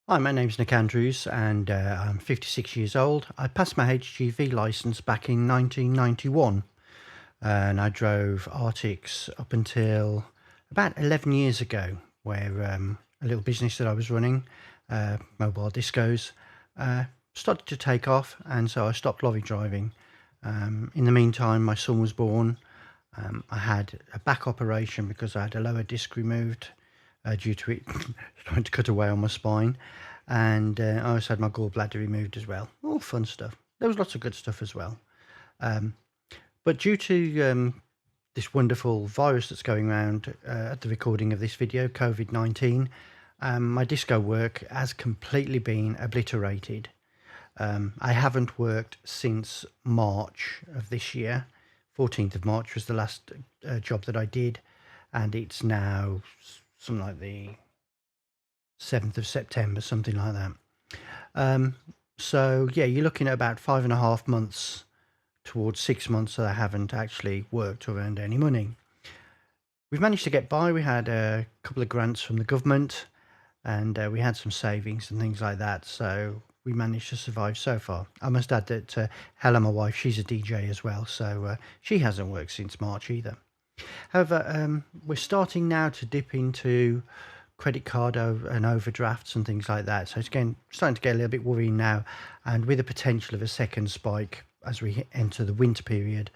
Hi, my name's Nick Andrews and I'm 56 years old. I passed my HGV license back in 1991 and I drove Arctics up until about 11 years ago, where a little business that I was running, mobile discos, uh, started to take off, and so I stopped lorry driving. In the meantime, my son was born. I had a back operation because I had a lower disc removed due to it trying to cut away on my spine. And I also had my gallbladder removed as well. All fun stuff. There was lots of good stuff as well. Um, but due to this wonderful virus that's going around at the recording of this video, COVID-19, my disco work has completely been obliterated. I haven't worked since March of this year. 14th of March was the last job that I did, and it's now something like the 7th of September, something like that. Um, so yeah, you're looking at about 5.5 months towards 6 months that I haven't actually worked or earned any money. We've managed to get by. We had a couple of grants from the government, and we had some savings and things like that. So we managed to survive so far. I must add that Hella, my wife, she's a DJ as well, so she hasn't worked since March either. However, we're starting now to dip into credit card and overdrafts and things like that. So it's starting to get a little bit worrying now, and with the potential of a second spike as we enter the winter period,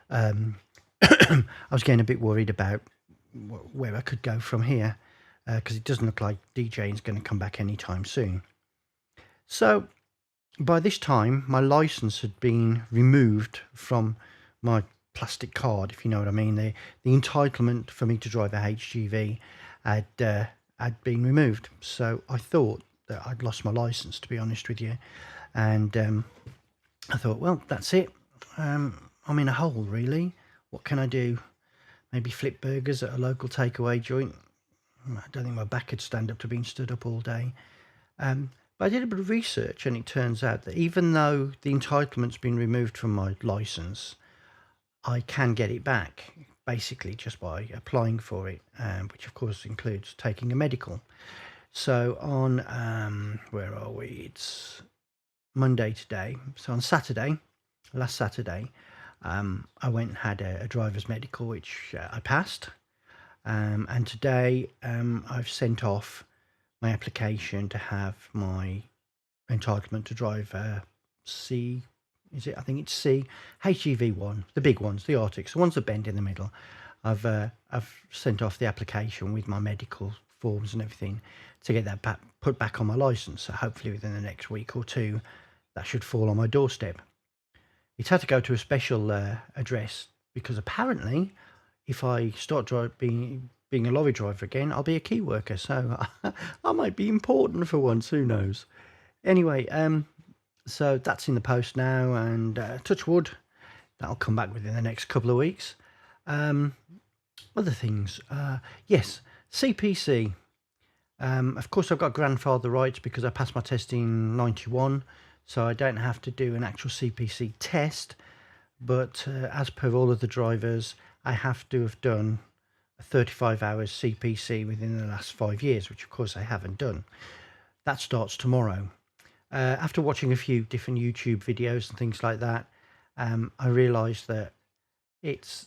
um, I was getting a bit worried about where I could go from here, because it doesn't look like DJing is going to come back anytime soon. So by this time, my license had been removed from my plastic card, if you know what I mean. The entitlement for me to drive a HGV had been removed. So I thought that I'd lost my license, to be honest with you. And I thought, well, that's it. I'm in a hole, really. What can I do? Maybe flip burgers at a local takeaway joint. I don't think my back could stand up to being stood up all day. But I did a bit of research, and it turns out that even though the entitlement's been removed from my license, I can get it back basically just by applying for it, which of course includes taking a medical. So on, where are we? It's Monday today. So on Saturday, last Saturday, I went and had a driver's medical, which I passed. And today I've sent off my application to have my entitlement to drive C, is it? I think it's C, HGV1, the big ones, the Arctics, the ones that bend in the middle. I've sent off the application with my medical forms and everything to get that put back on my license. So hopefully within the next week or two, that should fall on my doorstep. It's had to go to a special address because apparently, if I start being a lorry driver again, I'll be a key worker. So I might be important for once. Who knows? Anyway, so that's in the post now, and touch wood, that'll come back within the next couple of weeks. Other things, yes, CPC. Of course, I've got grandfather rights because I passed my test in 91, so I don't have to do an actual CPC test. But as per all of the drivers, I have to have done 35 hours CPC within the last 5 years, which of course I haven't done. That starts tomorrow. After watching a few different YouTube videos and things like that, I realised that it's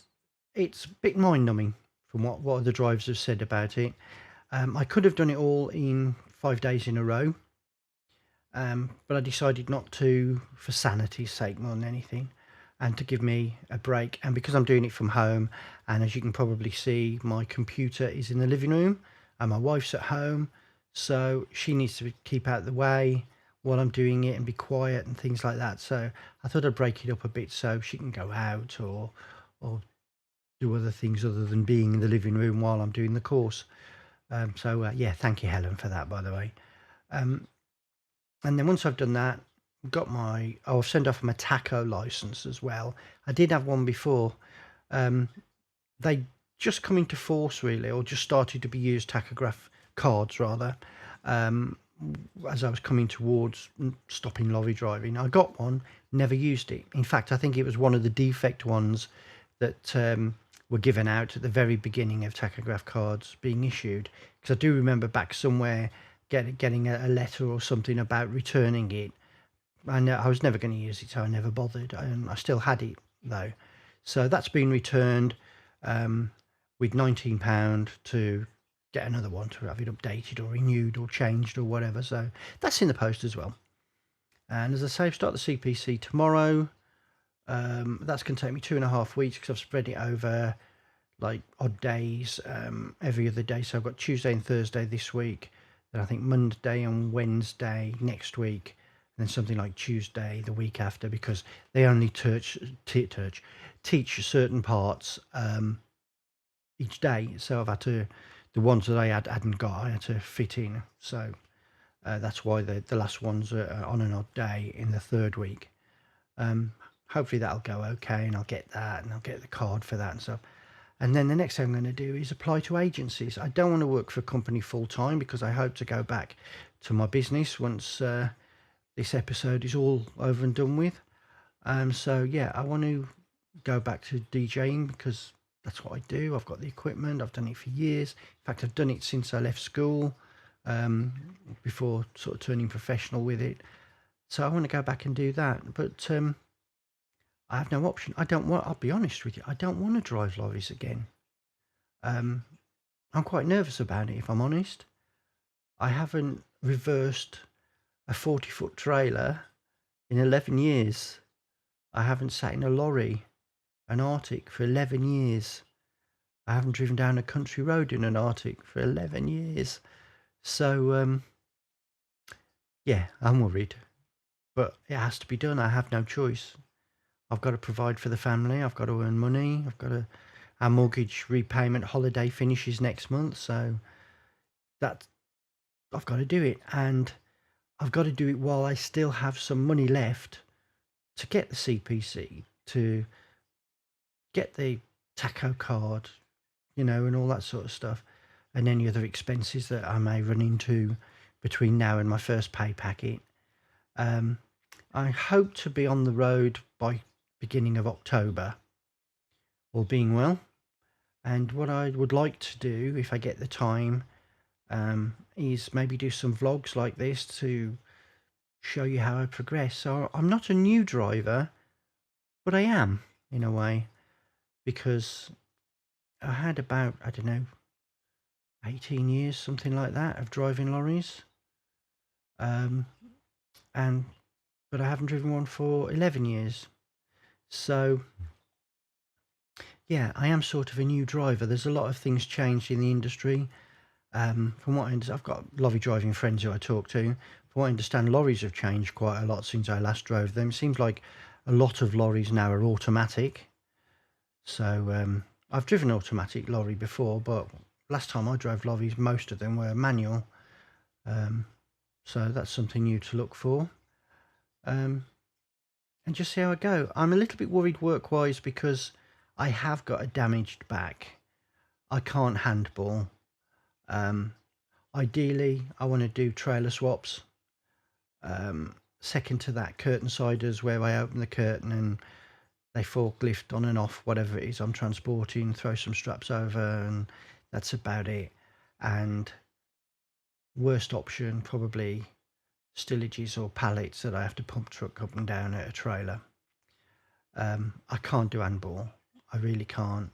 a bit mind-numbing from what other drivers have said about it. I could have done it all in 5 days in a row, but I decided not to, for sanity's sake more than anything, and to give me a break. And because I'm doing it from home, and as you can probably see, my computer is in the living room and my wife's at home, so she needs to keep out of the way while I'm doing it and be quiet and things like that. So I thought I'd break it up a bit so she can go out or do other things other than being in the living room while I'm doing the course. Yeah, thank you, Helen, for that, by the way. Um, and then once I've done that, I've sent off my taco license as well. I did have one before. They just come into force, really, or just started to be used, tachograph cards rather, as I was coming towards stopping lorry driving. I got one, never used it. In fact, I think it was one of the defect ones that were given out at the very beginning of tachograph cards being issued, because I do remember back somewhere getting a letter or something about returning it. And I was never going to use it, so I never bothered. I still had it though, so that's been returned with £19 to get another one, to have it updated or renewed or changed or whatever. So that's in the post as well. And as I say, I've started the CPC tomorrow. That's going to take me 2.5 weeks because I've spread it over like odd days, every other day. So I've got Tuesday and Thursday this week, then I think Monday and Wednesday next week, and then something like Tuesday the week after, because they only teach certain parts each day. So I've had to, the ones that I hadn't got, I had to fit in. So that's why the last ones are on an odd day in the third week. Hopefully that'll go okay, and I'll get that, and I'll get the card for that and stuff. And then the next thing I'm going to do is apply to agencies. I don't want to work for a company full time, because I hope to go back to my business once this episode is all over and done with. So yeah, I want to go back to DJing because that's what I do. I've got the equipment. I've done it for years. In fact, I've done it since I left school, before sort of turning professional with it. So I want to go back and do that. But I have no option. I'll be honest with you, I don't want to drive lorries again. I'm quite nervous about it, if I'm honest. I haven't reversed a 40-foot trailer in 11 years. I haven't sat in a lorry, an Arctic, for 11 years. I haven't driven down a country road in an Arctic for 11 years. So, yeah, I'm worried. But it has to be done. I have no choice. I've got to provide for the family. I've got to earn money. Our mortgage repayment holiday finishes next month, so I've got to do it, and I've got to do it while I still have some money left to get the CPC, to get the taco card, and all that sort of stuff, and any other expenses that I may run into between now and my first pay packet. I hope to be on the road by beginning of October, all being well. And what I would like to do, if I get the time, is maybe do some vlogs like this to show you how I progress. So I'm not a new driver, but I am, in a way, because I had about, 18 years, something like that, of driving lorries. But I haven't driven one for 11 years. So, yeah, I am sort of a new driver. There's a lot of things changed in the industry. From what I understand, I've got lorry driving friends who I talk to. From what I understand, lorries have changed quite a lot since I last drove them. It seems like a lot of lorries now are automatic. So, I've driven an automatic lorry before, but last time I drove lorries, most of them were manual. So that's something new to look for. And just see how I go. I'm a little bit worried work-wise because I have got a damaged back. I can't handball. Ideally, I want to do trailer swaps. Second to that, curtain siders, where I open the curtain and they forklift on and off whatever it is I'm transporting, throw some straps over, and that's about it. And worst option, probably stillages or pallets that I have to pump truck up and down at a trailer. I can't do handball. I really can't.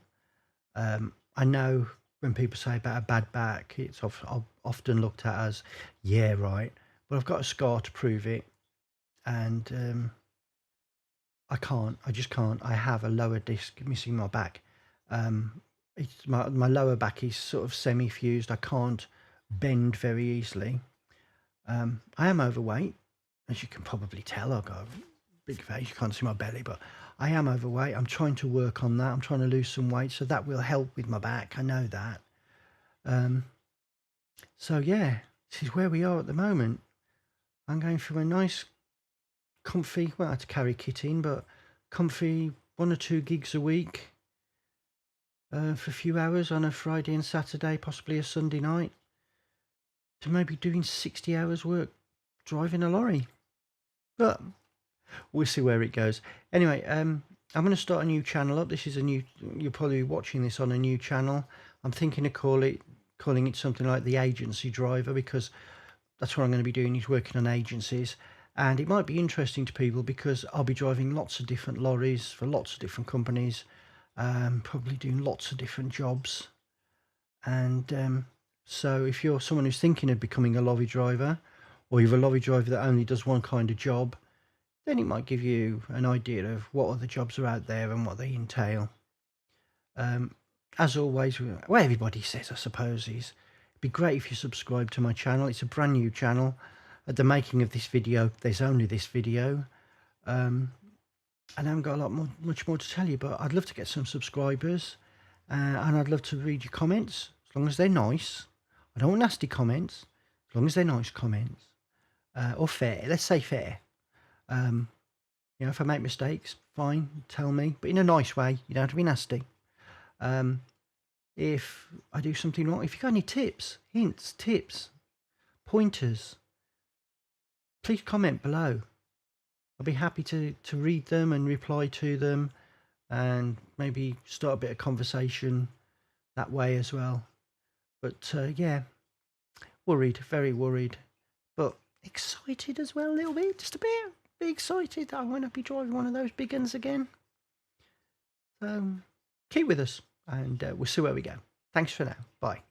I know when people say about a bad back, it's often looked at as, yeah, right. But I've got a scar to prove it. And I can't. I just can't. I have a lower disc missing my back. It's my lower back is sort of semi-fused. I can't bend very easily. I am overweight, as you can probably tell. I've got a big face. You can't see my belly, but I am overweight. I'm trying to work on that. I'm trying to lose some weight, so that will help with my back. I know that. So yeah, this is where we are at the moment. I'm going for a nice, comfy, well, I have to carry kit in, but comfy 1 or 2 gigs a week for a few hours on a Friday and Saturday, possibly a Sunday night, to maybe doing 60 hours work driving a lorry. But we'll see where it goes. Anyway, I'm going to start a new channel up. This is a new, you're probably watching this on a new channel. I'm thinking of calling it something like The Agency Driver, because that's what I'm going to be doing, is working on agencies. And it might be interesting to people because I'll be driving lots of different lorries for lots of different companies, probably doing lots of different jobs. And so if you're someone who's thinking of becoming a lorry driver, or you're a lorry driver that only does one kind of job, then it might give you an idea of what other jobs are out there and what they entail. As always, what everybody says, I suppose, is it'd be great if you subscribe to my channel. It's a brand new channel. At the making of this video, there's only this video. And I haven't got much more to tell you, but I'd love to get some subscribers. And I'd love to read your comments, as long as they're nice. I don't want nasty comments, as long as they're nice comments. Or fair, let's say fair. If I make mistakes, fine, tell me, but in a nice way. You don't have to be nasty. If I do something wrong, if you've got any tips, hints, tips, pointers, please comment below. I'll be happy to read them and reply to them, and maybe start a bit of conversation that way as well. But yeah, worried, very worried, but excited as well a little bit, just a bit. Be excited that I'm going to be driving one of those big guns again. So keep with us, and we'll see where we go. Thanks for now. Bye.